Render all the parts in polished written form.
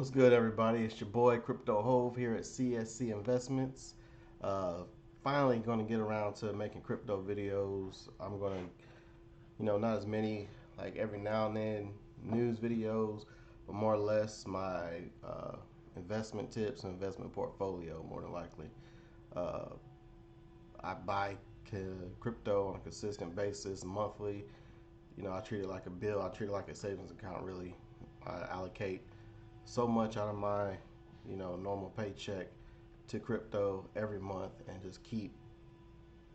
What's good, everybody? It's your boy Crypto Hove here at CSC Investments. Uh, Finally, going to get around to making crypto videos. I'm going to, not as many like every now and then news videos, but more or less my investment tips and investment portfolio, more than likely. Uh, I buy crypto on a consistent basis, monthly. I treat it like a bill. I treat it like a savings account, really. I allocate so much out of my normal paycheck to crypto every month and just keep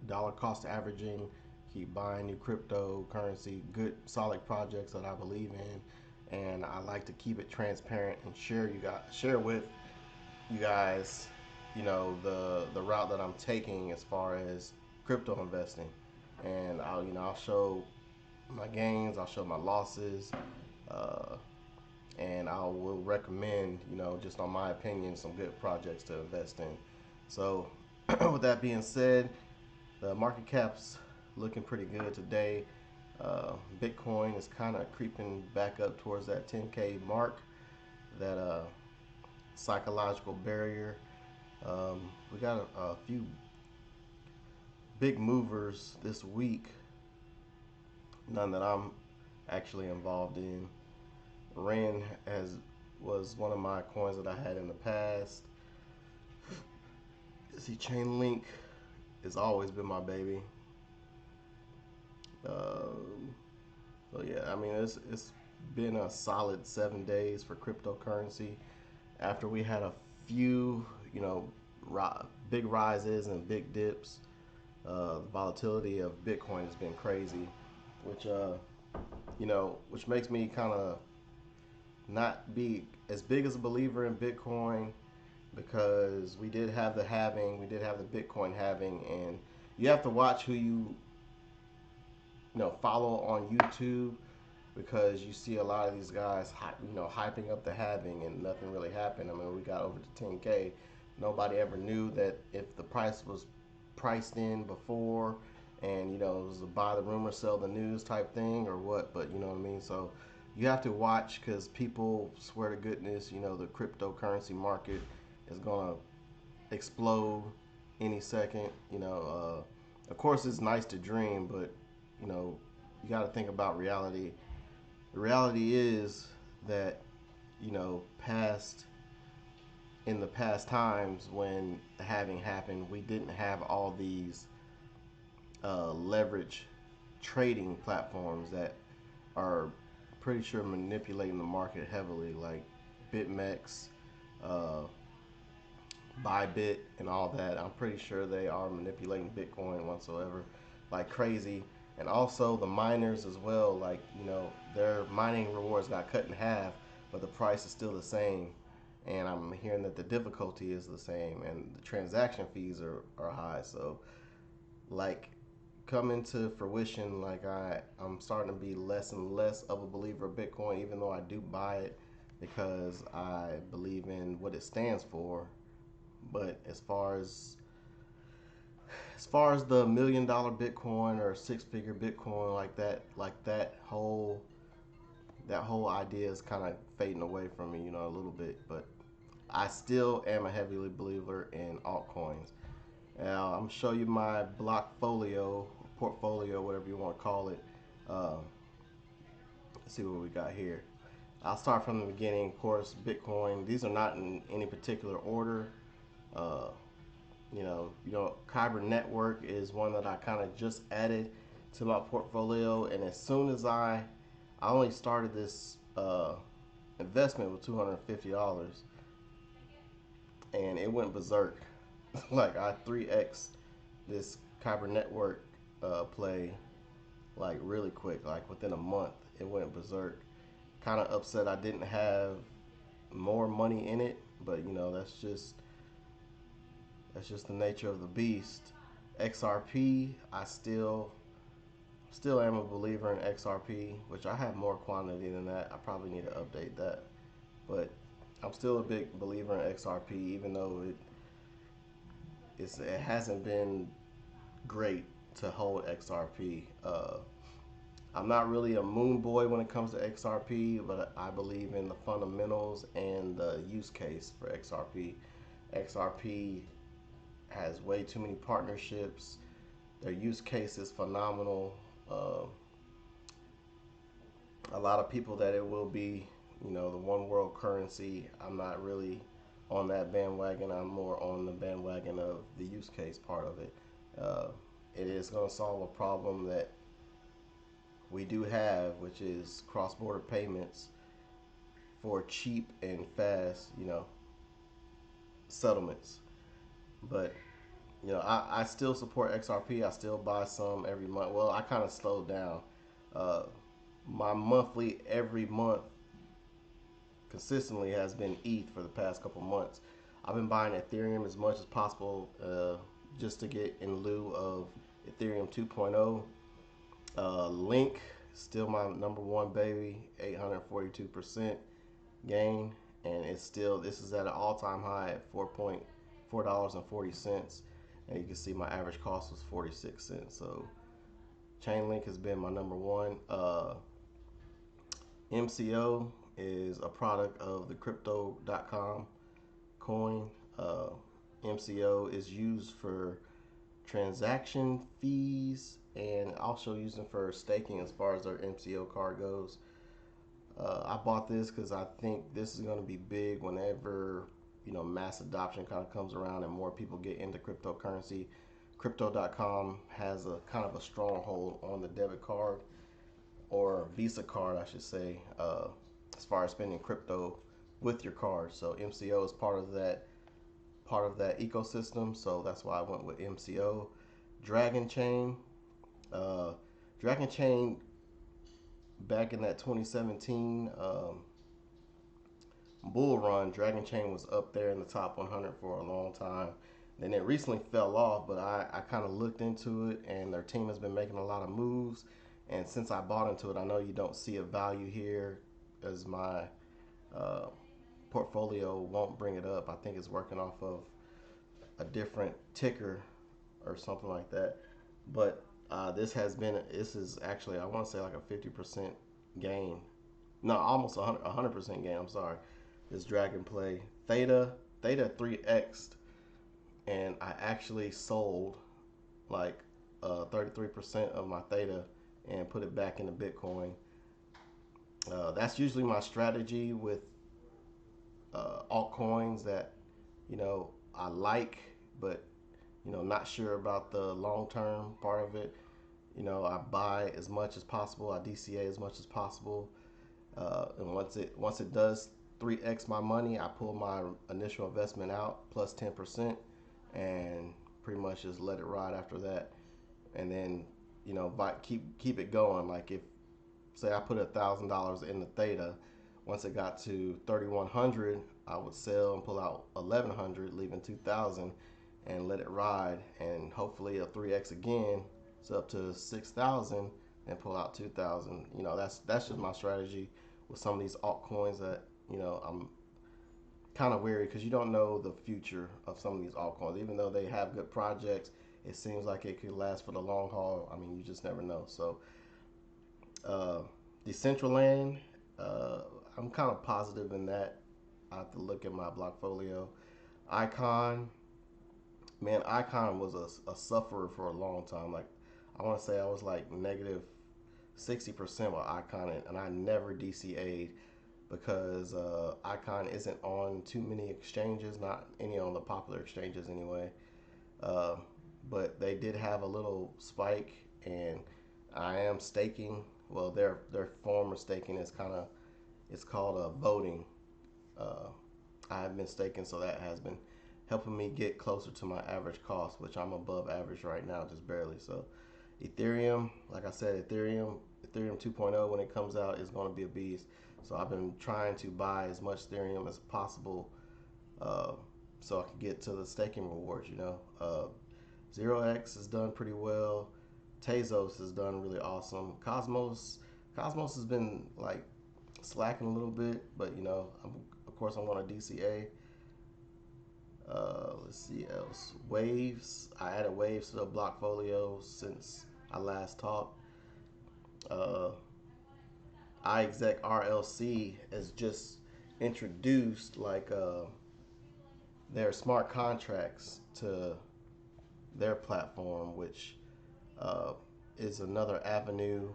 dollar cost averaging, keep buying new cryptocurrency, good solid projects that I believe in, and I like to keep it transparent and share with you guys the route that I'm taking as far as crypto investing. And I'll show my gains, I'll show my losses, uh, and I will recommend, just on my opinion, some good projects to invest in. So, with that being said, the market cap's looking pretty good today. Bitcoin is kind of creeping back up towards that 10K mark, that psychological barrier. We got a few big movers this week, none that I'm actually involved in. Ren has was one of my coins that I had in the past. See, Chainlink has always been my baby. Um, so yeah, I mean it's been a solid 7 days for cryptocurrency. After we had a few, big rises and big dips, the volatility of Bitcoin has been crazy, which which makes me kind of not be as big as a believer in Bitcoin, because we did have the halving, we did have the Bitcoin halving, and you have to watch who follow on YouTube, because you see a lot of these guys hyping up the halving and nothing really happened. I mean, we got over to 10K. Nobody ever knew that if the price was priced in before, and it was a buy the rumor, sell the news type thing or what. But you know what I mean. So you have to watch, because people swear to goodness, the cryptocurrency market is gonna explode any second. Of course, it's nice to dream, but you know, you got to think about reality. The reality is that past in the past times when the halving happened, we didn't have all these leverage trading platforms that are pretty sure manipulating the market heavily, like BitMEX, uh, Bybit, and all that. I'm pretty sure they are manipulating Bitcoin whatsoever, like crazy. And also the miners as well, like their mining rewards got cut in half, but the price is still the same. And I'm hearing that the difficulty is the same, and the transaction fees are high. So, like, coming to fruition, like I'm starting to be less and less of a believer of Bitcoin, even though I do buy it because I believe in what it stands for. But as far as the $1 million Bitcoin or six-figure Bitcoin, like that whole idea is kind of fading away from me, a little bit. But I still am a heavily believer in altcoins. Now I'm gonna show you my Blockfolio portfolio, whatever you want to call it. Um, let's see what we got here. I'll start from the beginning. Of course, Bitcoin. These are not in any particular order. Uh, Kyber Network is one that I kind of just added to my portfolio, and as soon as I only started this investment with $250, and it went berserk. Like, I 3x this Kyber Network play, like, really quick. Like, within a month, it went berserk. Kind of upset I didn't have more money in it, but that's just the nature of the beast. XRP, I still am a believer in XRP, which I have more quantity than that. I probably need to update that, but I'm still a big believer in XRP, even though it hasn't been great to hold XRP. I'm not really a moon boy when it comes to XRP, but I believe in the fundamentals and the use case for XRP. XRP has way too many partnerships. Their use case is phenomenal. Uh, a lot of people that it will be, the one world currency. I'm not really on that bandwagon. I'm more on the bandwagon of the use case part of it. Uh, it is going to solve a problem that we do have, which is cross-border payments for cheap and fast, settlements. But I still support XRP. I still buy some every month. Well, I kind of slowed down. Uh, my monthly every month consistently has been ETH for the past couple months. I've been buying Ethereum as much as possible just to get in lieu of Ethereum 2.0. Link, still my number one baby, 842% gain, and it's still, this is at an all-time high at $4.40, and you can see my average cost was 46 cents. So Chainlink has been my number one. MCO is a product of the crypto.com coin. MCO is used for transaction fees and also using for staking as far as their MCO card goes. I bought this because I think this is going to be big whenever mass adoption kind of comes around and more people get into cryptocurrency. Crypto.com has a kind of a stronghold on the debit card or Visa card, I should say, as far as spending crypto with your card. So MCO is part of that ecosystem. So that's why I went with MCO. Dragon Chain, Dragon Chain, back in that 2017 bull run, Dragon Chain was up there in the top 100 for a long time. Then it recently fell off, but I kind of looked into it, and their team has been making a lot of moves. And since I bought into it, I know you don't see a value here as my uh, portfolio won't bring it up. I think it's working off of a different ticker or something like that. But this is actually, I want to say like a 50% gain. No, almost 100% gain. I'm sorry. This Dragon Play. Theta 3x'd, and I actually sold like 33% of my Theta and put it back into Bitcoin. That's usually my strategy with altcoins that I like, but not sure about the long term part of it. I buy as much as possible, I DCA as much as possible, and once it does 3x my money, I pull my initial investment out plus 10%, and pretty much just let it ride after that, and then keep it going. Like if say I put $1,000 in the Theta, once it got to 3,100, I would sell and pull out 1,100, leaving 2,000, and let it ride, and hopefully a 3x again, it's up to 6,000, and pull out 2,000. That's just my strategy with some of these altcoins that I'm kind of wary because you don't know the future of some of these altcoins. Even though they have good projects, it seems like it could last for the long haul. I mean, you just never know. So, Decentraland, I'm kind of positive in that. I have to look at my Blockfolio. Icon, man, Icon was a sufferer for a long time. Like, I want to say I was like negative 60% with Icon, and I never DCA'd because Icon isn't on too many exchanges, not any on the popular exchanges anyway. Uh, but they did have a little spike, and I am staking. Well, their form of staking is it's called voting. Uh, I have been staking, so that has been helping me get closer to my average cost, which I'm above average right now, just barely. So Ethereum, like I said, Ethereum 2.0 when it comes out is going to be a beast. So I've been trying to buy as much Ethereum as possible, uh, so I can get to the staking rewards. 0x has done pretty well. Tezos has done really awesome. Cosmos has been like slacking a little bit, but of course I'm going to DCA. Let's see else. Waves. I added Waves to the Blockfolio since I last talked. uh, iExec RLC has just introduced like their smart contracts to their platform, which uh, is another avenue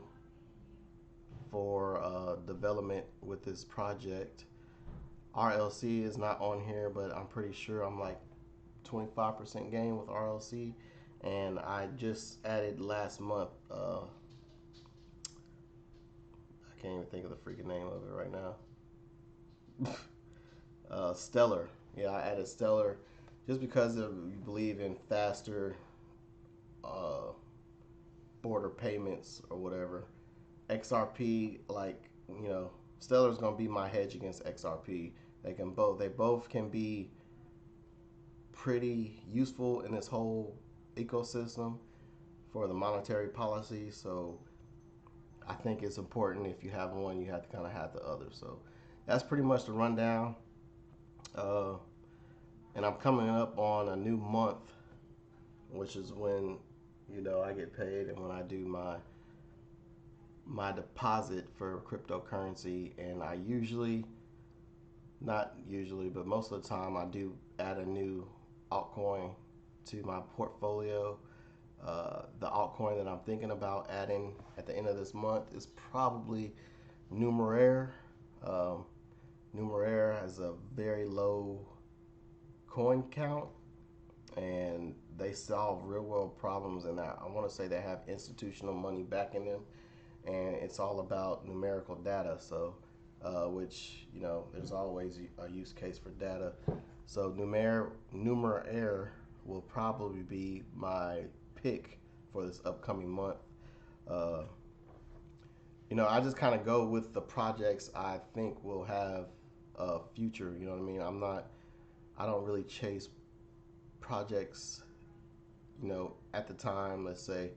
for development with this project. RLC is not on here, but I'm pretty sure I'm like 25% gain with RLC, and I just added last month. I can't even think of the freaking name of it right now. Stellar. Yeah, I added Stellar just because we believe in faster uh, border payments or whatever. XRP, like, Stellar's gonna be my hedge against XRP. They both can be pretty useful in this whole ecosystem for the monetary policy. So I think it's important, if you have one, you have to kind of have the other. So that's pretty much the rundown. Uh, and I'm coming up on a new month, which is when I get paid and when I do my deposit for cryptocurrency. And I usually, not usually, but most of the time, I do add a new altcoin to my portfolio. The altcoin that I'm thinking about adding at the end of this month is probably Numeraire. Um, Numeraire has a very low coin count, and they solve real world problems. And I want to say they have institutional money backing them, and it's all about numerical data. So, which there's always a use case for data. So Numeraire will probably be my pick for this upcoming month. Uh, I just kind of go with the projects I think will have a future. You know what I mean? I don't really chase projects. At the time, let's say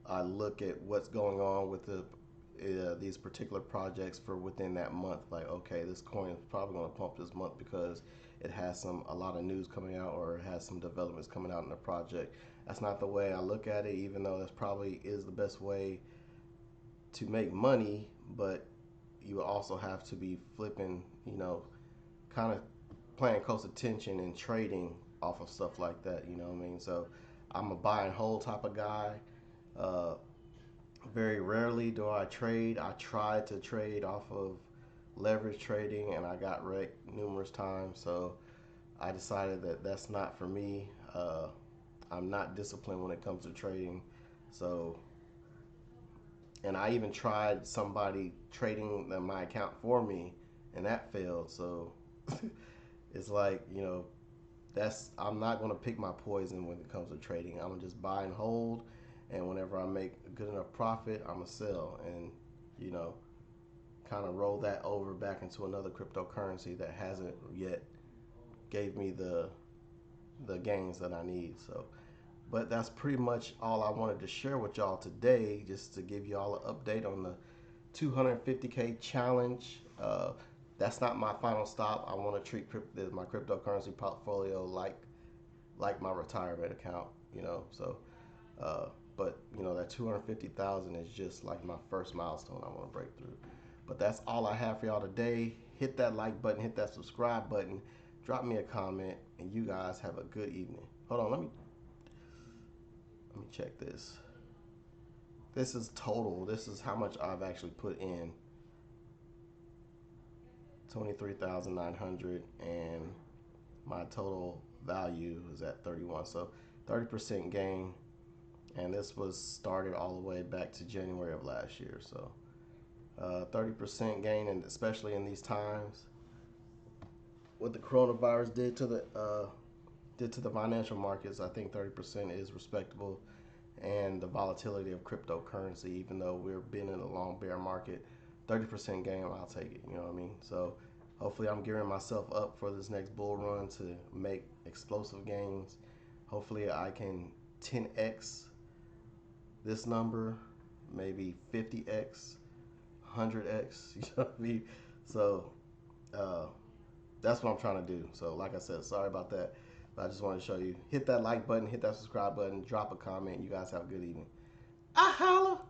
I look at what's going on with these particular projects for within that month. Like, okay, this coin is probably going to pump this month because it has a lot of news coming out, or it has some developments coming out in the project. That's not the way I look at it, even though that probably is the best way to make money. But you also have to be flipping, kind of paying close attention and trading off of stuff like that. You know what I mean? So I'm a buy and hold type of guy. Uh, Very rarely do I trade. I tried to trade off of leverage trading, and I got wrecked numerous times. So I decided that that's not for me. I'm not disciplined when it comes to trading. So, and I even tried somebody trading my account for me, and that failed. So it's like, I'm not going to pick my poison when it comes to trading. I'm going to just buy and hold, and whenever I make a good enough profit, I'm going to sell and, kind of roll that over back into another cryptocurrency that hasn't yet gave me the gains that I need. So, but that's pretty much all I wanted to share with y'all today, just to give y'all an update on the 250K challenge. That's not my final stop. I want to treat my cryptocurrency portfolio like my retirement account. So, but that 250,000 is just like my first milestone I want to break through. But that's all I have for y'all today. Hit that like button, hit that subscribe button, drop me a comment, and you guys have a good evening. Hold on, let me check this. This is total. This is how much I've actually put in. 23,900, and my total value is at 31. So 30% gain, and this was started all the way back to January of last year. So 30% gain, and especially in these times, what the coronavirus did to the financial markets, I think 30% is respectable. And the volatility of cryptocurrency, even though we've been in a long bear market, 30% gain, I'll take it. You know what I mean? So hopefully I'm gearing myself up for this next bull run to make explosive gains. Hopefully I can 10x this number, maybe 50x, 100x. You know what I mean? So that's what I'm trying to do. So like I said, sorry about that. But I just wanted to show you. Hit that like button, hit that subscribe button, drop a comment. You guys have a good evening. I holla.